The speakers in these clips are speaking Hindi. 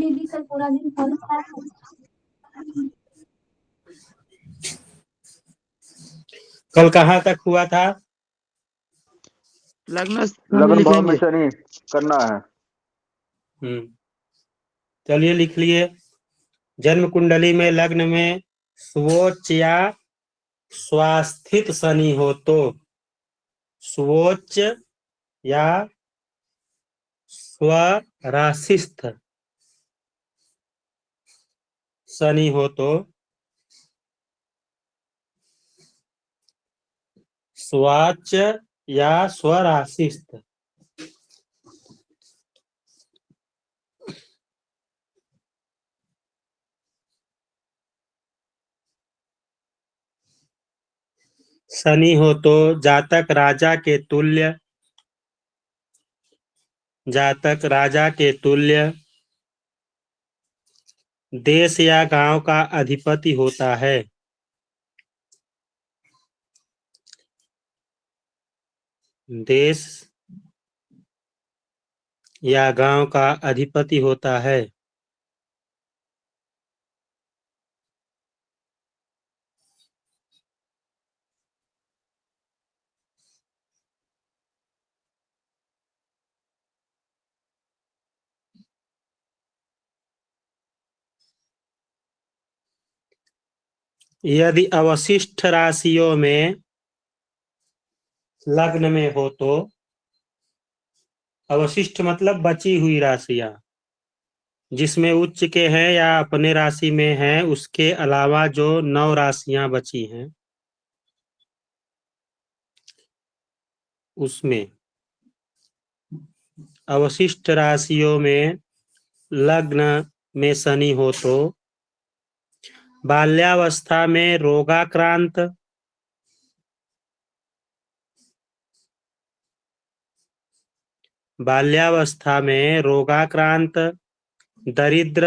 दीदी कल पूरा दिन फोन था। कल कहाँ तक हुआ था? लग्न लगन भाव में लिखेंगे। शनि करना है। चलिए लिख लिए। जन्म कुंडली में लग्न में स्वोच्च या स्वास्थित शनि हो तो, स्वोच्च या स्वराशिस्थ शनि हो तो स्वाच या स्वराशिस्थ। शनि हो तो जातक राजा के तुल्य, जातक राजा के तुल्य देश या गांव का अधिपति होता है। देश या गांव का अधिपति होता है। यदि अवशिष्ट राशियों में लग्न में हो तो, अवशिष्ट मतलब बची हुई राशियां, जिसमें उच्च के हैं या अपने राशि में हैं, उसके अलावा जो 9 राशियां बची हैं उसमें अवशिष्ट राशियों में लग्न में शनि हो तो बाल्यावस्था में रोगाक्रांत, बाल्यावस्था में रोगाक्रांत, दरिद्र,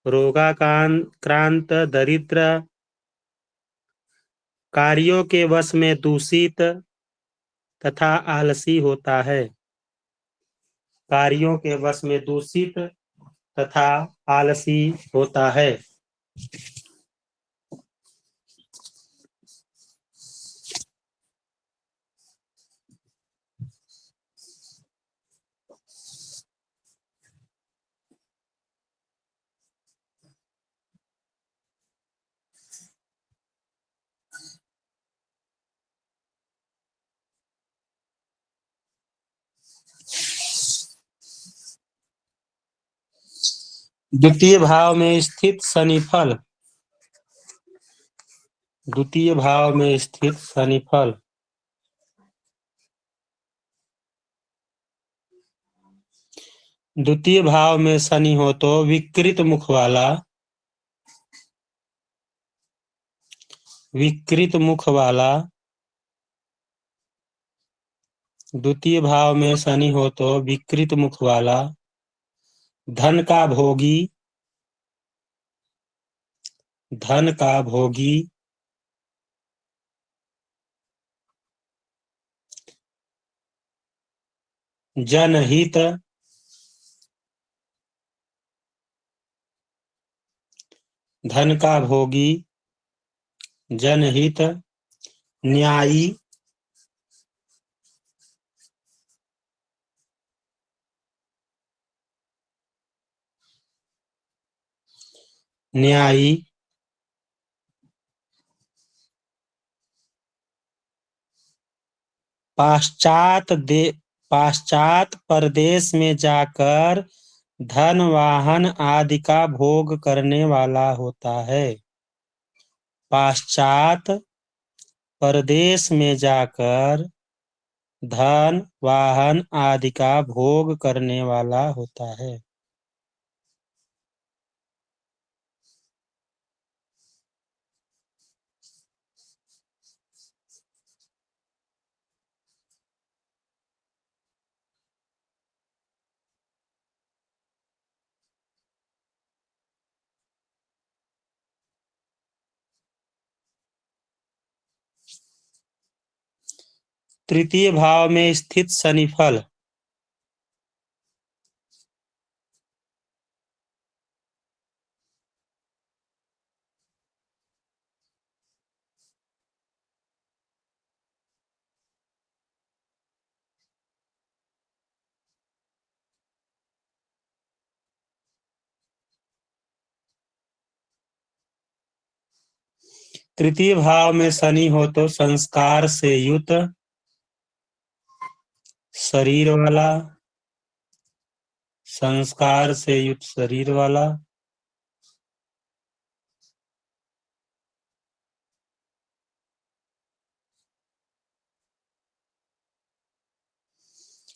रोगाक्रांत दरिद्र, कार्यों के वश में दूषित तथा आलसी होता है। कार्यों के वश में दूषित तथा आलसी होता है। द्वितीय भाव में स्थित शनिफल, द्वितीय भाव में स्थित शनिफल द्वितीय भाव में शनि हो तो विकृत मुख वाला, विकृत मुख वाला, द्वितीय भाव में शनि हो तो विकृत मुख वाला, धन का भोगी, धन का भोगी, जनहित, धन का भोगी, जनहित, न्यायी, न्यायी, पाश्चात प्रदेश में जाकर धन वाहन आदि का भोग करने वाला होता है। पाश्चात प्रदेश में जाकर धन वाहन आदि का भोग करने वाला होता है। तृतीय भाव में स्थित शनिफल। तृतीय भाव में शनि हो तो संस्कार से युक्त शरीर वाला, संस्कार से युक्त शरीर वाला,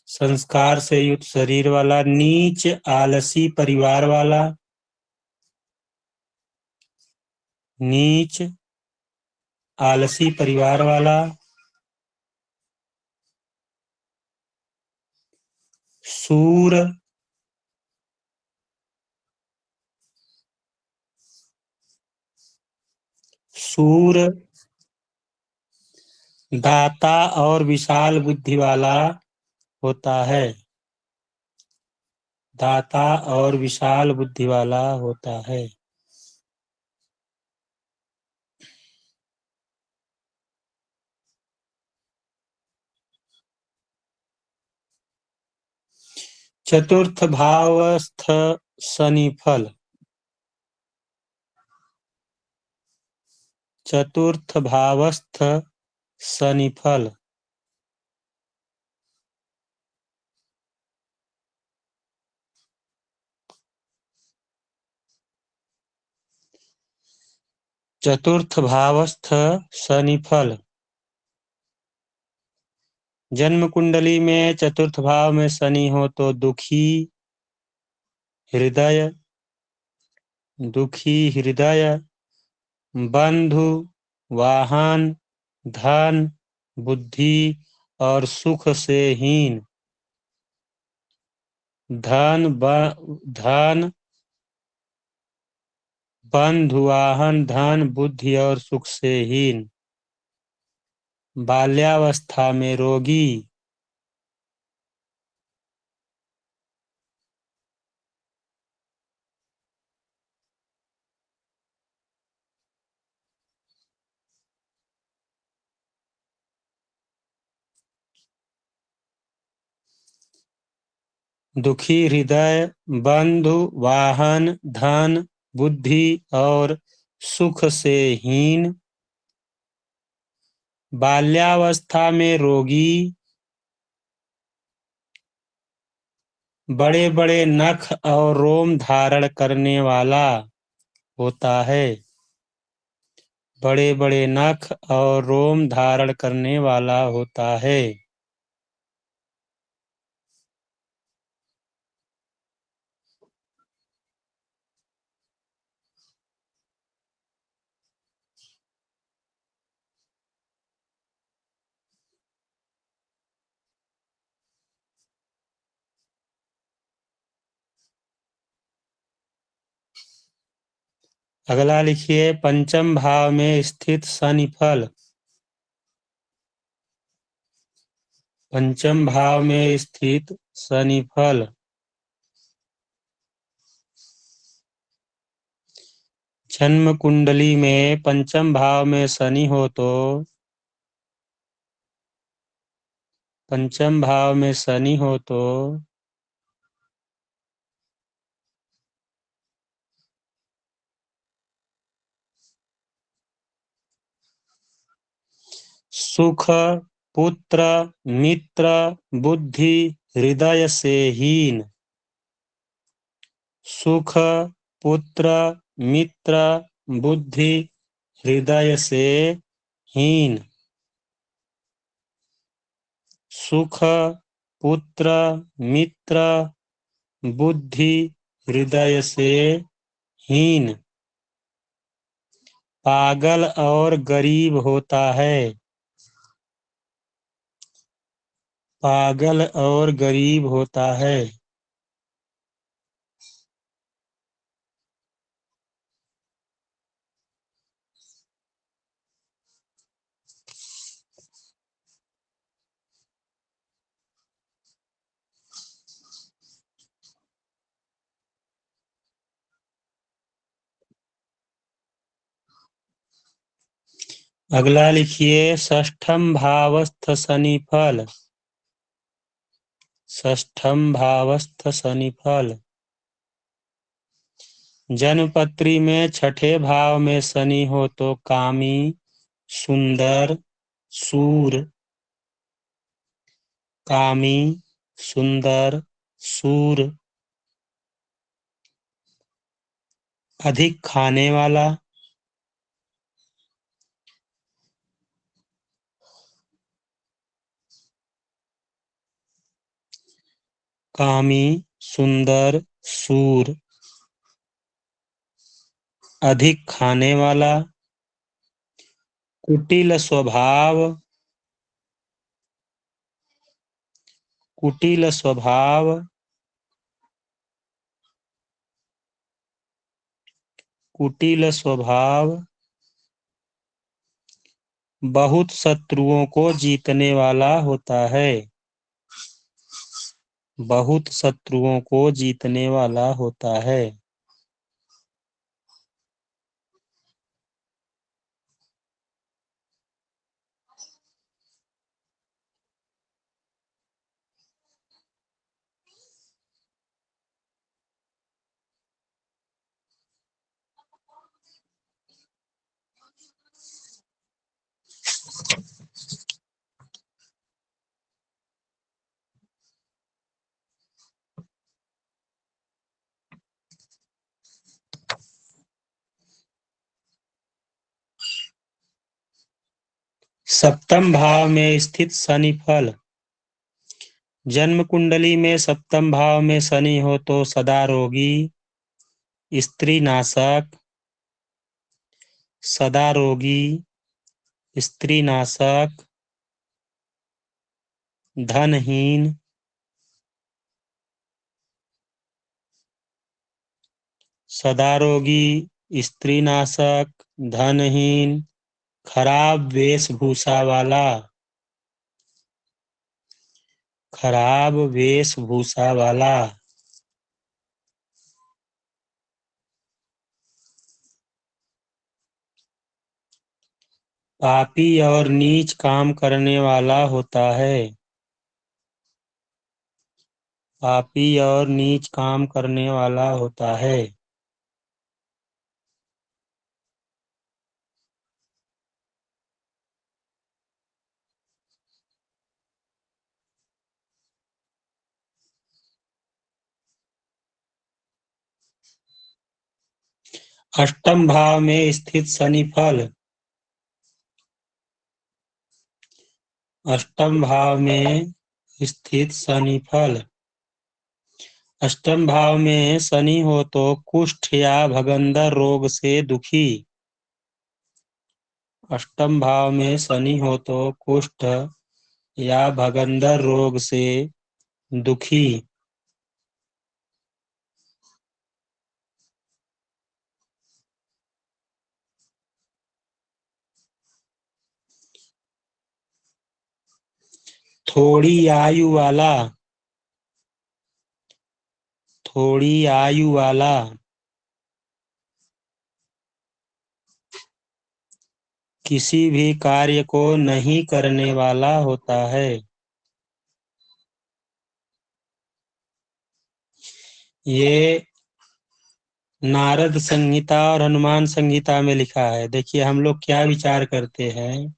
संस्कार से युक्त शरीर वाला, नीच आलसी परिवार वाला, नीच आलसी परिवार वाला, सूर सूर दाता और विशाल बुद्धि वाला होता है, दाता और विशाल बुद्धि वाला होता है। चतुर्थ भावस्थ शनिफल। चतुर्थ भावस्थ शनिफल। चतुर्थ भावस्थ शनिफल। जन्म कुंडली में चतुर्थ भाव में शनि हो तो दुखी हृदय, दुखी हृदय, बंधु, वाहन, धन, बुद्धि और सुख से हीन, धन बंधु, वाहन, धन, बुद्धि और सुख से हीन, बाल्यावस्था में रोगी, दुखी हृदय, बंधु, वाहन, धन, बुद्धि और सुख से हीन, बाल्यावस्था में रोगी, बड़े बड़े नख और रोम धारण करने वाला होता है, बड़े बड़े नख और रोम धारण करने वाला होता है। अगला लिखिए पंचम भाव में स्थित शनिफल। पंचम भाव में स्थित शनिफल। जन्म कुंडली में पंचम भाव में शनि हो तो, पंचम भाव में शनि हो तो सुख, पुत्र, मित्र, बुद्धि, हृदय से हीन, सुख, पुत्र, मित्र, बुद्धि, हृदय से हीन, सुख, पुत्र, मित्र, बुद्धि, हृदय से हीन, पागल और गरीब होता है, पागल और गरीब होता है। अगला लिखिए षष्ठम भावस्थ शनि फल। षष्ठम भावस्थ शनि फल। जन्मपत्री में छठे भाव में शनि हो तो कामी, सुंदर, सूर। कामी, सुंदर, सूर। अधिक खाने वाला। कामी, सुंदर, सूर। अधिक खाने वाला। कुटिल स्वभाव। कुटिल स्वभाव। कुटिल स्वभाव। बहुत शत्रुओं को जीतने वाला होता है। बहुत शत्रुओं को जीतने वाला होता है। सप्तम भाव में स्थित शनि फल। जन्म कुंडली में सप्तम भाव में शनि हो तो सदा रोगी, स्त्री नाशक। सदा रोगी, स्त्री नाशक। धनहीन। सदा रोगी, स्त्री नाशक, धनहीन। खराब वेशभूषा वाला। खराब वेशभूषा वाला। पापी और नीच काम करने वाला होता है। पापी और नीच काम करने वाला होता है। अष्टम भाव में स्थित शनि फल। अष्टम भाव में स्थित शनि फल। अष्टम भाव में शनि हो तो कुष्ठ या भगंदर रोग से दुखी। अष्टम भाव में शनि हो तो कुष्ठ या भगंदर रोग से दुखी। थोड़ी आयु वाला। थोड़ी आयु वाला। किसी भी कार्य को नहीं करने वाला होता है। ये नारद संहिता और हनुमान संहिता में लिखा है। देखिए हम लोग क्या विचार करते हैं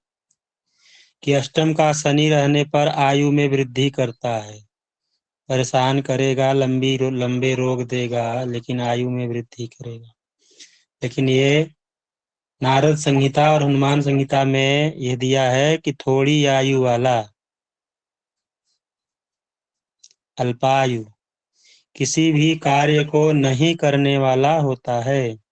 कि अष्टम का शनि रहने पर आयु में वृद्धि करता है, परेशान करेगा, लंबे रोग देगा, लेकिन आयु में वृद्धि करेगा। लेकिन ये नारद संहिता और हनुमान संहिता में ये दिया है कि थोड़ी आयु वाला, अल्पायु, किसी भी कार्य को नहीं करने वाला होता है।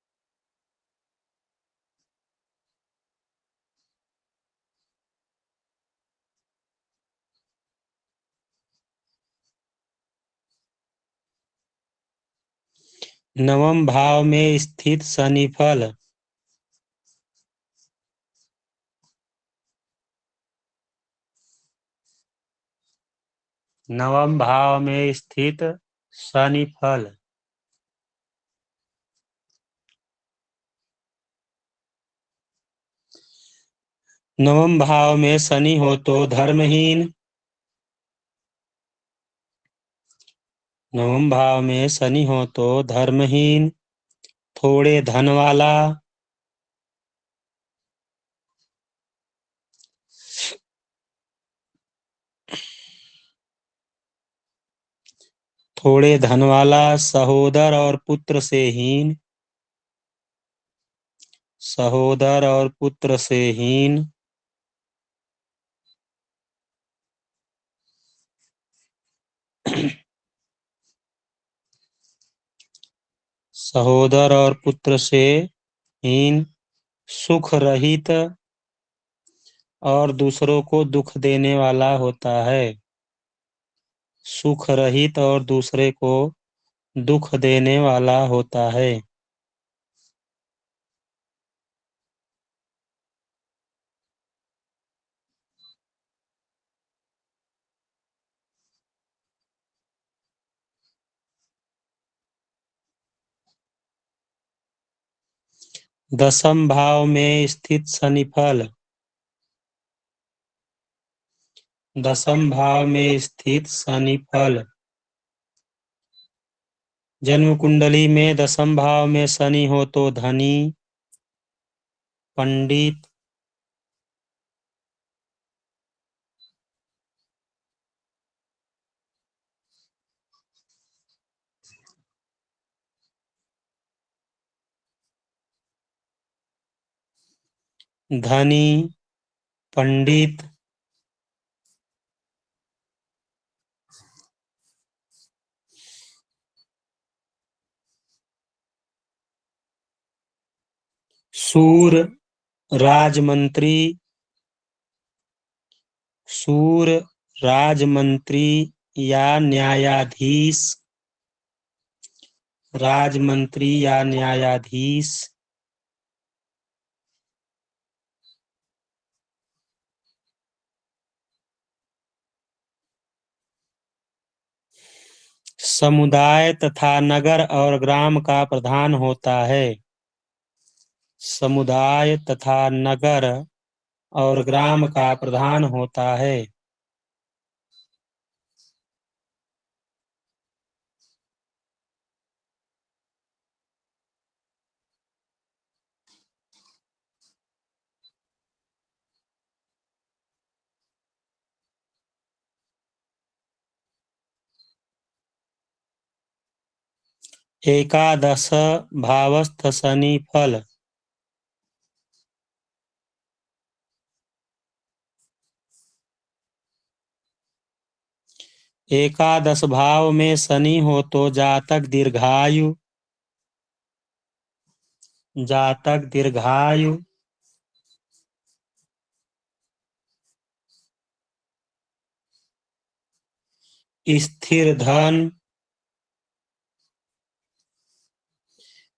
नवम भाव में स्थित शनि फल। नवम भाव में स्थित शनि फल। नवम भाव में शनि हो तो धर्महीन। नवम भाव में शनि हो तो धर्महीन, थोड़े धन वाला। थोड़े धन वाला, सहोदर और पुत्र से हीन। सहोदर और पुत्र से हीन, सहोदर और पुत्र से हीन, सुख रहित और दूसरों को दुख देने वाला होता है। सुख रहित और दूसरे को दुख देने वाला होता है। 10th भाव में स्थित शनि फल। 10th भाव में स्थित शनि फल। जन्म कुंडली में 10th भाव में शनि हो तो धनी, पंडित, धनी, पंडित, शूर, राजमंत्री, शूर, राजमंत्री या न्यायाधीश, राजमंत्री या न्यायाधीश, समुदाय तथा नगर और ग्राम का प्रधान होता है। समुदाय तथा नगर और ग्राम का प्रधान होता है। एकादश भावस्थ शनि फल। एकादश भाव में शनि हो तो जातक दीर्घायु, जातक दीर्घायु, स्थिर धन,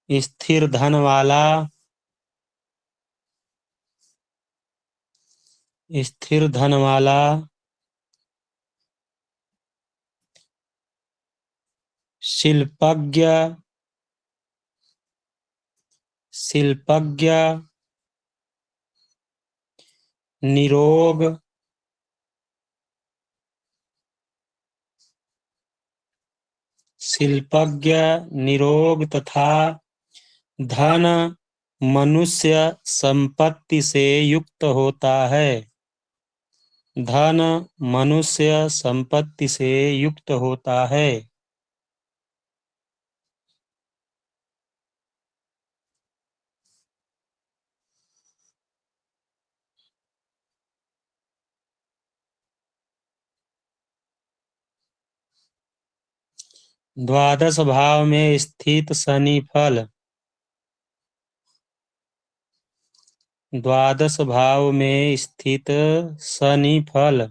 स्थिर धन वाला, स्थिर धन वाला, शिल्पज्ञ, शिल्पज्ञ, निरोग, शिल्पज्ञ, निरोग तथा धन मनुष्य संपत्ति से युक्त होता है। धन मनुष्य संपत्ति से युक्त होता है। द्वादश भाव में स्थित शनि फल। द्वादश भाव में स्थित शनि फल।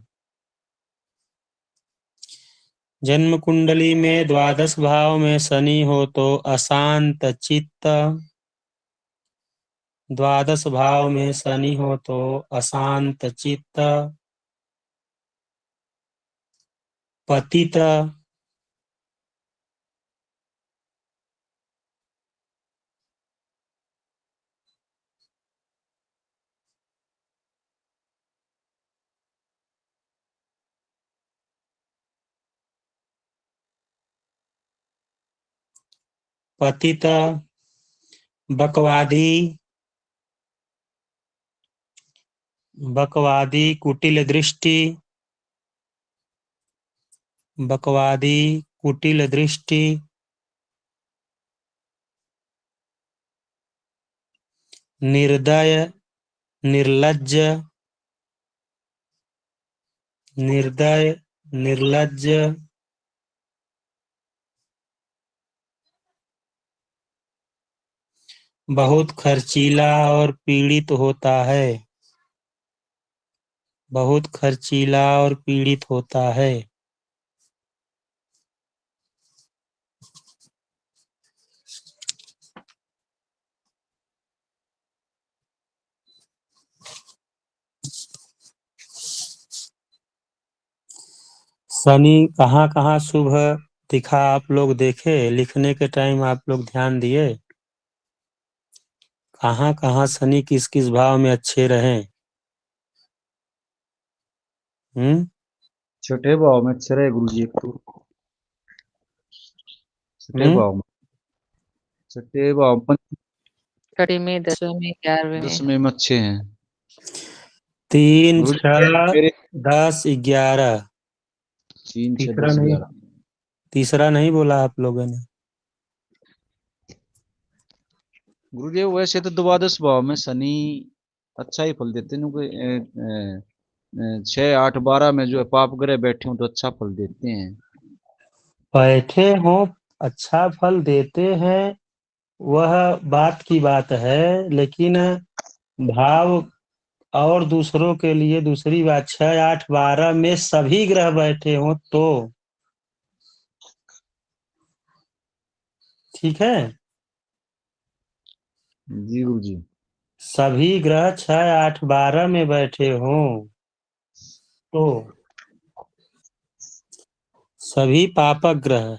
जन्म कुंडली में द्वादश भाव में शनि हो तो अशांत चित्त। द्वादश भाव में शनि हो तो अशांत चित्त, पतित, पतित, बकवादी, बकवादी, कुटिल दृष्टि, बकवादी, कुटिल दृष्टि, निर्दय, निर्लज्ज, निर्दय, निर्लज्ज, बहुत खर्चीला और पीड़ित होता है, बहुत खर्चीला और पीड़ित होता है। शनि कहाँ कहाँ शुभ दिखा आप लोग देखे? लिखने के टाइम आप लोग ध्यान दिए? कहाँ कहाँ शनि किस किस भाव में अच्छे रहे? छठे भाव में अच्छे रहे गुरुजी। एक तो छठे भाव में, छठे भाव छठी में, 10वें में, 11वें में। 10वें में अच्छे हैं 3, गुरुजी। 6, मेरे 10, 11। 3, 6, तीसरा 10, नहीं, 11। तीसरा नहीं बोला आप लोगों ने। गुरुजी वैसे तो द्वादश भाव में शनि अच्छा ही फल देते हैं, कोई 6, 8, 12 में जो है पाप ग्रह बैठे हो तो अच्छा फल देते हैं। बैठे हो अच्छा फल देते हैं, वह बात की बात है, लेकिन भाव और दूसरों के लिए दूसरी बात। 6, 8, 12 में सभी ग्रह बैठे हो तो ठीक है। जी गुरुजी। सभी ग्रह 6, 8, 12 में बैठे हो तो सभी पापक ग्रह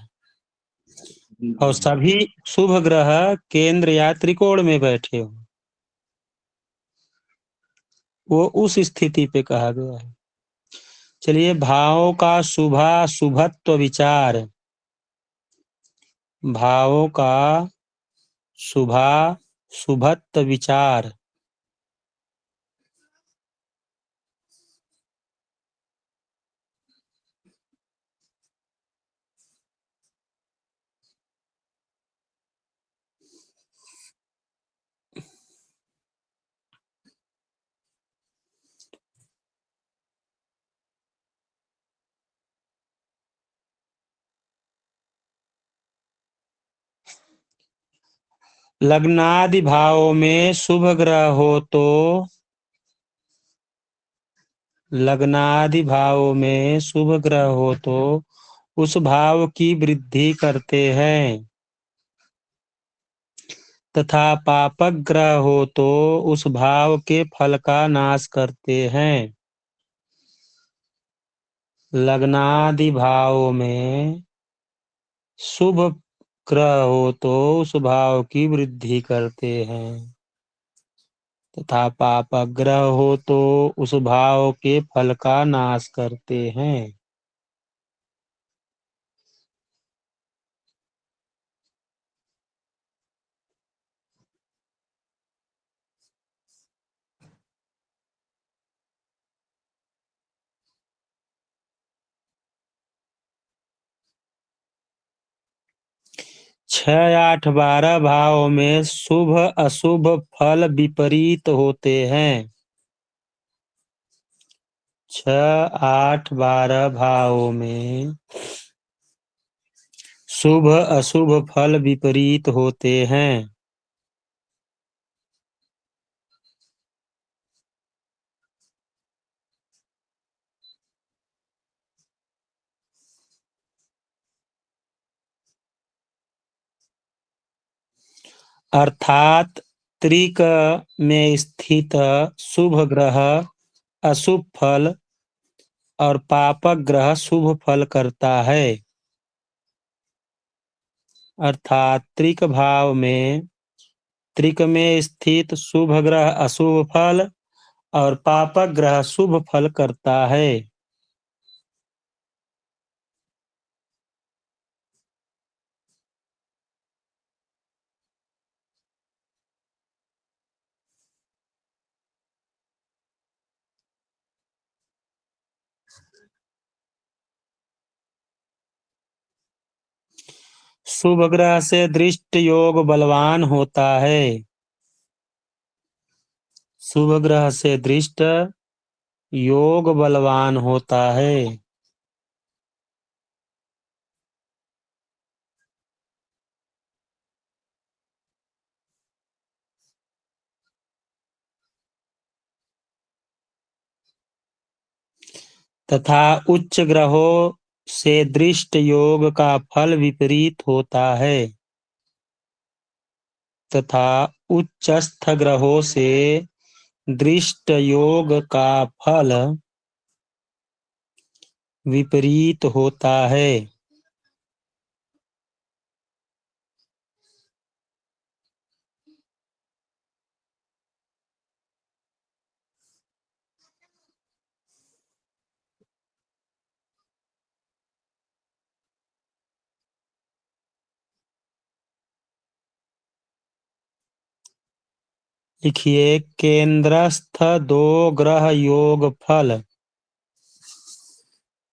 और सभी शुभ ग्रह केंद्र या त्रिकोण में बैठे हो, वो उस स्थिति पे कहा गया है। चलिए, भावों का शुभत्व विचार, भावों का शुभत्व विचार। लग्नादि भावों में शुभ ग्रह हो तो, लग्नादि भावों में शुभ ग्रह हो तो उस भाव की वृद्धि करते हैं, तथा पापक ग्रह हो तो उस भाव के फल का नाश करते हैं। लग्नादि भावों में शुभ ग्रह हो तो उस भाव की वृद्धि करते हैं, तथा पापक ग्रह हो तो उस भाव के फल का नाश करते हैं। 6, 8, 12 भाव में शुभ अशुभ फल विपरीत होते हैं। 6, 8, 12 भावों में शुभ अशुभ फल विपरीत होते हैं। अर्थात त्रिक में स्थित शुभ ग्रह अशुभ फल और पापक ग्रह शुभ फल करता है। अर्थात त्रिक भाव में, त्रिक में स्थित शुभ ग्रह अशुभ फल और पापक ग्रह शुभ फल करता है। शुभ ग्रह से दृष्ट योग बलवान होता है। शुभ ग्रह से दृष्ट योग बलवान होता है। तथा उच्च ग्रहों से दृष्ट योग का फल विपरीत होता है। तथा उच्चस्थ ग्रहों से दृष्ट योग का फल विपरीत होता है। लिखिए केंद्रस्थ दो ग्रह योग फल।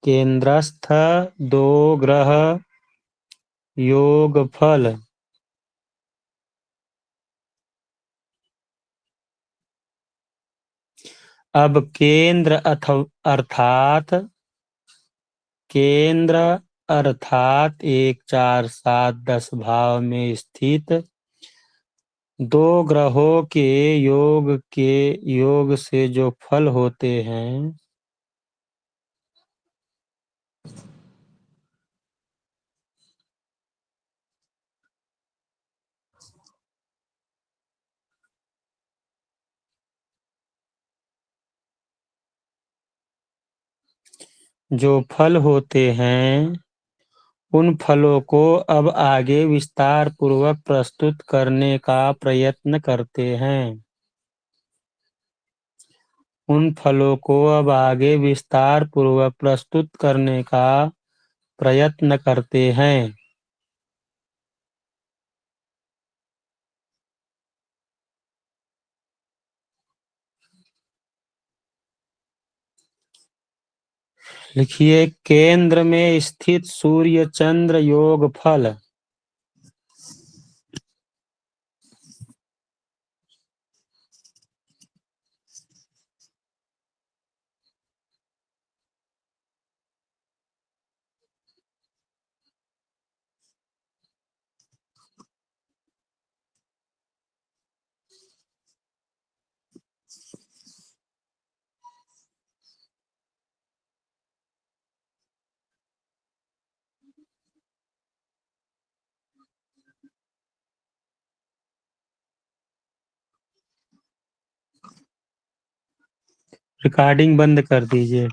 केंद्रस्थ दो ग्रह योग फल। अब केंद्र अर्थात केंद्र अर्थात 1, 4, 7, 10 भाव में स्थित दो ग्रहों के योग से जो फल होते हैं उन फलों को अब आगे विस्तार पूर्वक प्रस्तुत करने का प्रयत्न करते हैं। उन फलों को अब आगे विस्तार पूर्वक प्रस्तुत करने का प्रयत्न करते हैं। लिखिए केंद्र में स्थित सूर्य चंद्र योग फल। रिकॉर्डिंग बंद कर दीजिए।